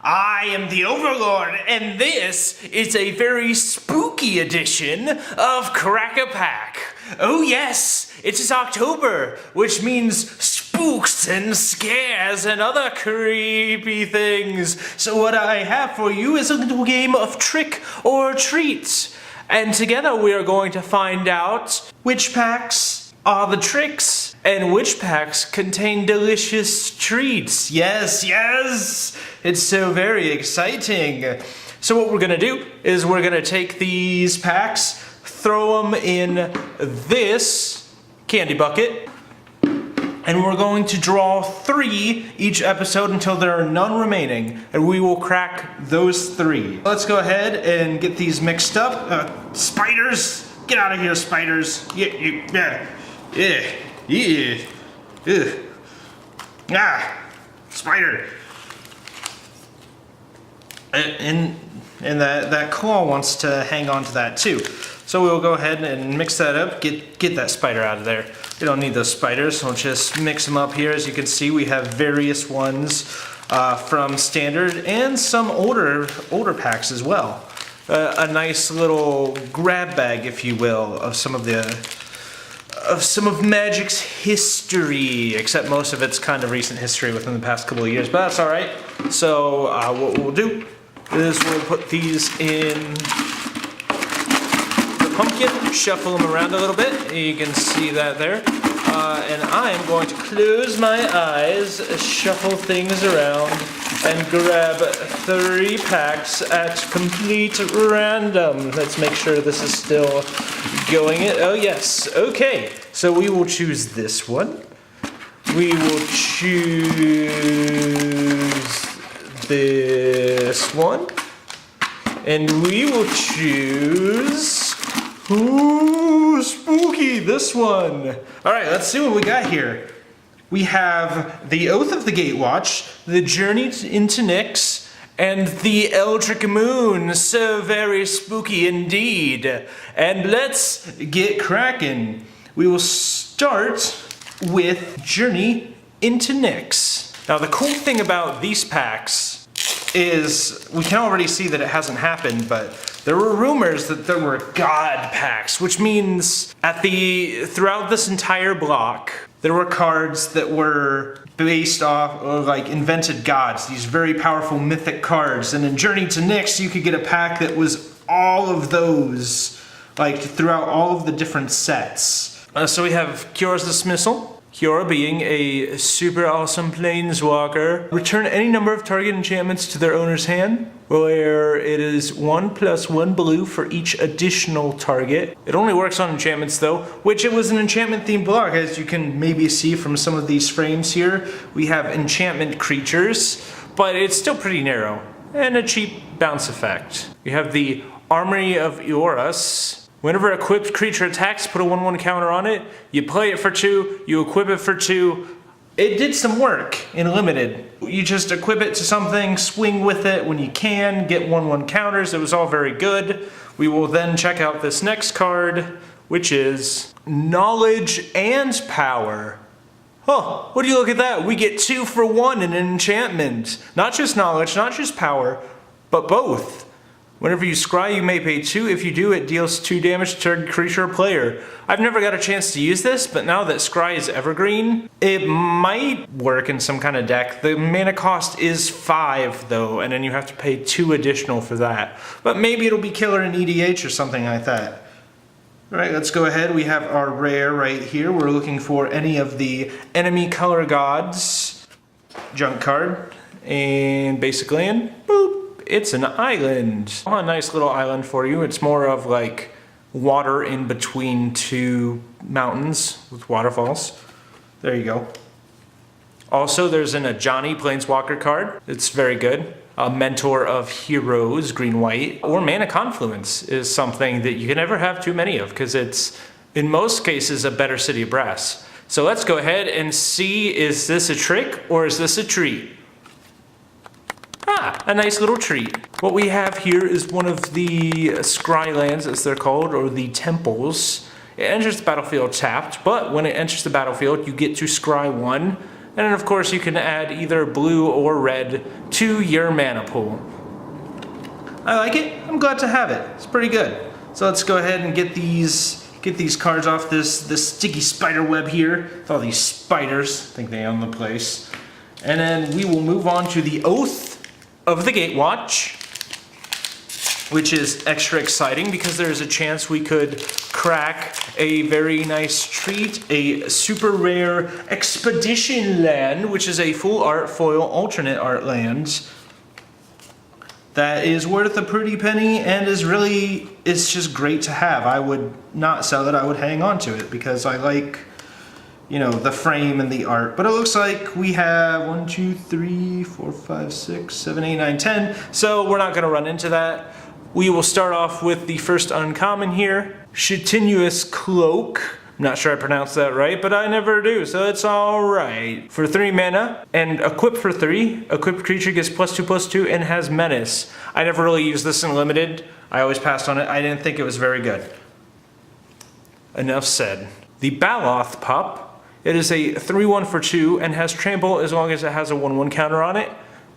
I am the Overlord, and this is a very spooky edition of Crack-a-Pack. Oh yes, it is October, which means spooks and scares and other creepy things. So what I have for you is a little game of trick or treat. And together we are going to find out which packs are the tricks and which packs contain delicious treats. Yes, yes! It's so very exciting. So what we're gonna do is we're gonna take these packs, throw them in this candy bucket, and we're going to draw 3 each episode until there are none remaining, and we will crack those 3. Let's go ahead and get these mixed up. Spiders! Get out of here, spiders! Spider! And that claw wants to hang on to that too. So we'll go ahead and mix that up, get that spider out of there. We don't need those spiders, so we'll just mix them up here. As you can see, we have various ones from standard and some older packs as well. A nice little grab bag, if you will, of some of Magic's history, except most of it's kind of recent history within the past couple of years, but that's alright. So what we'll do is we'll put these in the pumpkin, shuffle them around a little bit, you can see that there. And I am going to close my eyes, shuffle things around, and grab 3 packs at complete random. Let's make sure this is still going. Oh yes, okay. So we will choose this one. We will choose this one. And we will choose, ooh, spooky, this one. All right, let's see what we got here. We have the Oath of the Gatewatch, the Journey into Nyx, and the Eldritch Moon. So very spooky indeed. And let's get cracking. We will start with Journey into Nyx. Now the cool thing about these packs is we can already see that it hasn't happened, but there were rumors that there were god packs, which means throughout this entire block, there were cards that were based off of like invented gods, these very powerful mythic cards. And in Journey to Nyx, you could get a pack that was all of those, like throughout all of the different sets. So we have Kyora's Dismissal. Kyora being a super awesome planeswalker. Return any number of target enchantments to their owner's hand, where it is 1+1 blue for each additional target. It only works on enchantments though, which it was an enchantment themed block. As you can maybe see from some of these frames here, we have enchantment creatures, but it's still pretty narrow and a cheap bounce effect. We have the Armory of Eoras. Whenever an equipped creature attacks, put a 1/1 counter on it. You play it for 2, you equip it for 2. It did some work in Limited. You just equip it to something, swing with it when you can, get 1/1 counters. It was all very good. We will then check out this next card, which is Knowledge and Power. Oh, what do you look at that? We get 2 for 1 in an enchantment. Not just knowledge, not just power, but both. Whenever you scry, you may pay 2. If you do, it deals 2 damage to target creature or player. I've never got a chance to use this, but now that scry is evergreen, it might work in some kind of deck. The mana cost is 5 though, and then you have to pay 2 additional for that. But maybe it'll be killer in EDH or something like that. Alright, let's go ahead. We have our rare right here. We're looking for any of the enemy color gods. Junk card. And basic land. Boop. It's an island. A nice little island for you. It's more of like water in between 2 mountains with waterfalls. There you go. Also, there's a Ajani Planeswalker card. It's very good. A Mentor of Heroes, green-white. Or Mana Confluence is something that you can never have too many of because it's, in most cases, a better City of Brass. So let's go ahead and see, is this a trick or is this a treat? Ah, a nice little treat. What we have here is one of the scry lands, as they're called, or the temples. It enters the battlefield tapped, but when it enters the battlefield, you get to scry 1. And then of course you can add either blue or red to your mana pool. I like it. I'm glad to have it. It's pretty good. So let's go ahead and get these cards off this sticky spider web here. With all these spiders. I think they own the place. And then we will move on to the Oath of the Gatewatch, which is extra exciting because there's a chance we could crack a very nice treat, a super rare Expedition land, which is a full art foil alternate art land that is worth a pretty penny and it's just great to have. I would not sell it, I would hang on to it because I like, you know, the frame and the art. But it looks like we have 1, 2, 3, 4, 5, 6, 7, 8, 9, 10. So we're not gonna run into that. We will start off with the first uncommon here, Chitinous Cloak. I'm not sure I pronounced that right, but I never do, so it's alright. For 3 mana, and equip for 3, equipped creature gets +2/+2 and has menace. I never really used this in limited. I always passed on it. I didn't think it was very good. Enough said. The Baloth Pup. It is a 3/1 for 2 and has trample as long as it has a 1/1 counter on it.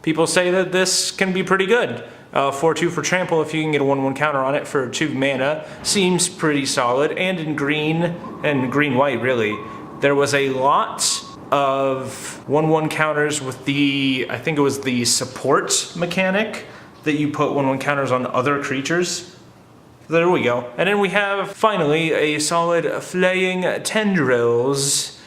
People say that this can be pretty good. 4/2 for trample if you can get a 1/1 counter on it for 2 mana. Seems pretty solid. And in green, and green-white really, there was a lot of 1/1 counters with the, I think it was the support mechanic, that you put 1/1 counters on other creatures. There we go. And then we have, finally, a solid Flaying Tendrils.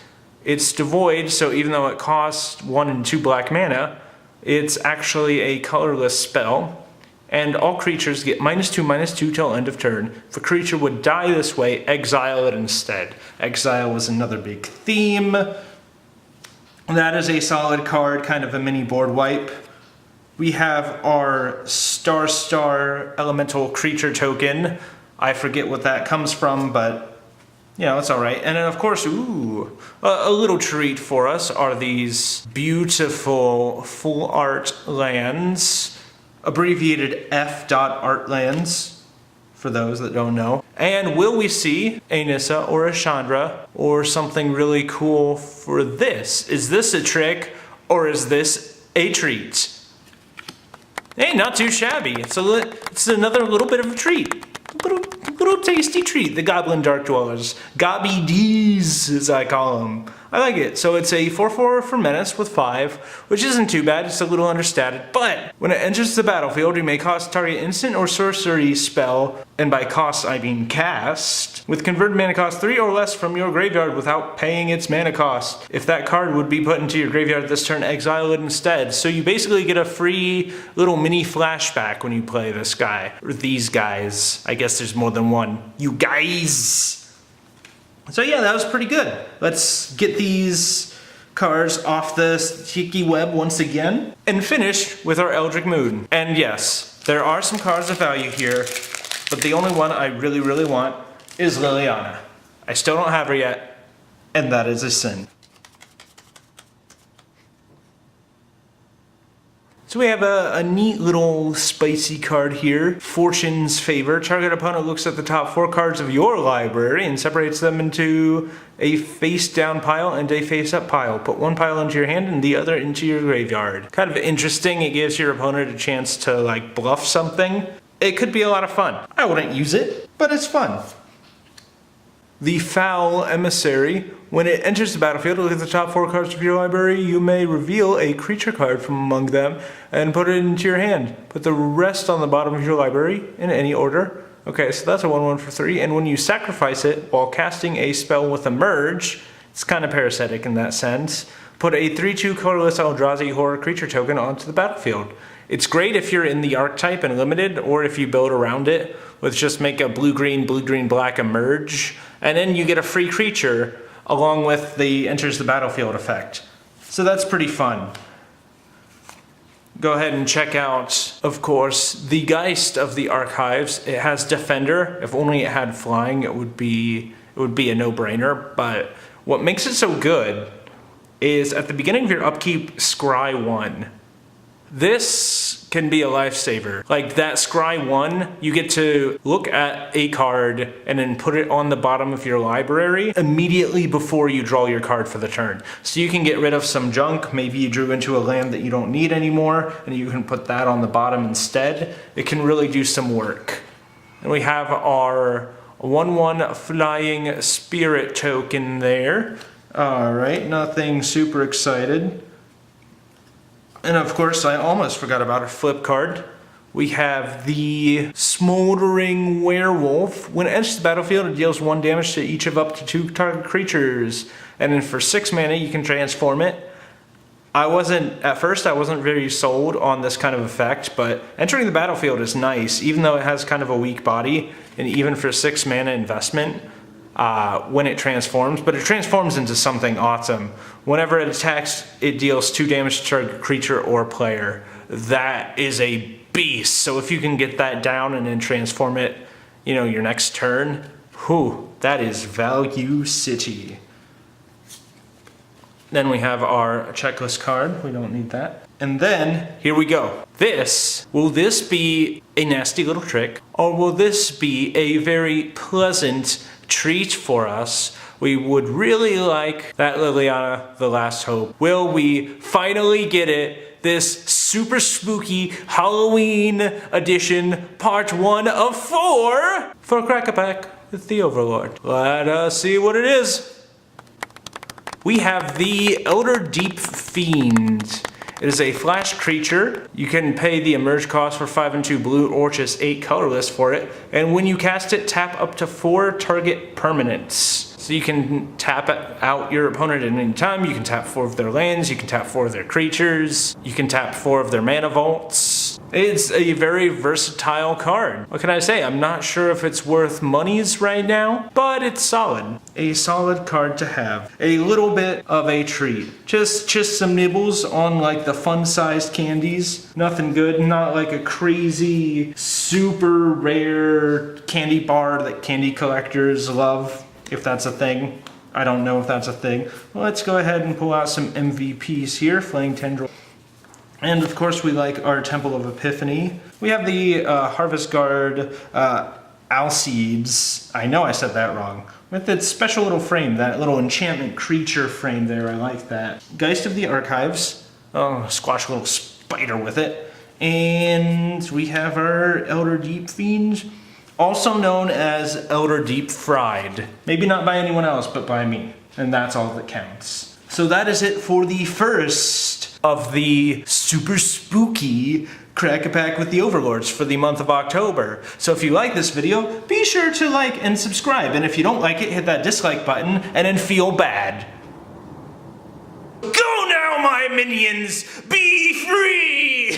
It's devoid, so even though it costs 1 and 2 black mana, it's actually a colorless spell. And all creatures get -2/-2 till end of turn. If a creature would die this way, exile it instead. Exile was another big theme. That is a solid card, kind of a mini board wipe. We have our Star Elemental Creature token. I forget what that comes from, but you know, it's alright. And then of course, ooh, a little treat for us are these beautiful full art lands. Abbreviated F.Artlands, for those that don't know. And will we see a Nissa or a Chandra or something really cool for this? Is this a trick or is this a treat? Hey, not too shabby. It's another little bit of a treat. Little tasty treat. The Goblin Dark Dwellers. Gobby D's, as I call them. I like it. So it's a 4/4 for Menace with 5, which isn't too bad. It's a little understated. But when it enters the battlefield, you may cast target instant or sorcery spell, and by cost I mean cast, with converted mana cost 3 or less from your graveyard without paying its mana cost. If that card would be put into your graveyard this turn, exile it instead. So you basically get a free little mini flashback when you play this guy. Or these guys. I guess there's more than one. You guys! So yeah, that was pretty good. Let's get these cards off the sticky web once again and finish with our Eldritch Moon. And yes, there are some cards of value here, but the only one I really want is Liliana. I still don't have her yet, and that is a sin. So we have a neat little spicy card here. Fortune's Favor. Target opponent looks at the top 4 cards of your library and separates them into a face-down pile and a face-up pile. Put one pile into your hand and the other into your graveyard. Kind of interesting. It gives your opponent a chance to like bluff something. It could be a lot of fun. I wouldn't use it, but it's fun. The Foul Emissary. When it enters the battlefield, look at the top 4 cards of your library. You may reveal a creature card from among them and put it into your hand. Put the rest on the bottom of your library in any order. Okay, so that's a 1/1 for 3. And when you sacrifice it while casting a spell with a merge, it's kind of parasitic in that sense. Put a 3/2 colorless Eldrazi horror creature token onto the battlefield. It's great if you're in the archetype and limited, or if you build around it with just make a blue-green, black emerge, and then you get a free creature along with the enters the battlefield effect. So that's pretty fun. Go ahead and check out, of course, the Geist of the Archives. It has Defender. If only it had flying, it would be a no-brainer. But what makes it so good is at the beginning of your upkeep, scry 1. This can be a lifesaver. Like that Scry 1, you get to look at a card and then put it on the bottom of your library immediately before you draw your card for the turn. So you can get rid of some junk. Maybe you drew into a land that you don't need anymore and you can put that on the bottom instead. It can really do some work. And we have our 1/1 flying spirit token there. All right, nothing super excited. And of course, I almost forgot about our flip card. We have the Smoldering Werewolf. When it enters the battlefield, it deals 1 damage to each of up to 2 target creatures. And then for 6 mana, you can transform it. At first I wasn't very sold on this kind of effect, but entering the battlefield is nice, even though it has kind of a weak body, and even for 6 mana investment. When it transforms, but it transforms into something awesome. Whenever it attacks, it deals 2 damage to target creature or player. That is a beast. So if you can get that down and then transform it, you know, your next turn, whew, that is value city. Then we have our checklist card. We don't need that. And then, here we go. Will this be a nasty little trick, or will this be a very pleasant treat for us? We would really like that Liliana, the Last Hope. Will we finally get it? This super spooky Halloween edition, part 1 of 4 for Crack-a-Pack with the Overlord. Let us see what it is. We have the Elder Deep Fiend. It is a flash creature. You can pay the emerge cost for 5 and 2 blue or just 8 colorless for it. And when you cast it, tap up to 4 target permanents. So you can tap out your opponent at any time. You can tap 4 of their lands. You can tap 4 of their creatures. You can tap 4 of their mana vaults. It's a very versatile card. What can I say? I'm not sure if it's worth monies right now, but it's solid. A solid card to have. A little bit of a treat. Just some nibbles on like the fun-sized candies. Nothing good, not like a crazy, super rare candy bar that candy collectors love, if that's a thing. I don't know if that's a thing. Well, let's go ahead and pull out some MVPs here. Flaying Tendril. And of course we like our Temple of Epiphany. We have the Harvest Guard Alcedes. I know I said that wrong. With its special little frame, that little enchantment creature frame there, I like that. Geist of the Archives. Oh, squash a little spider with it. And we have our Elder Deep Fiend, also known as Elder Deep Fried. Maybe not by anyone else, but by me. And that's all that counts. So that is it for the first of the super spooky Crack-a-Pack with the Overlords for the month of October. So if you like this video, be sure to like and subscribe. And if you don't like it, hit that dislike button and then feel bad. Go now, my minions! Be free!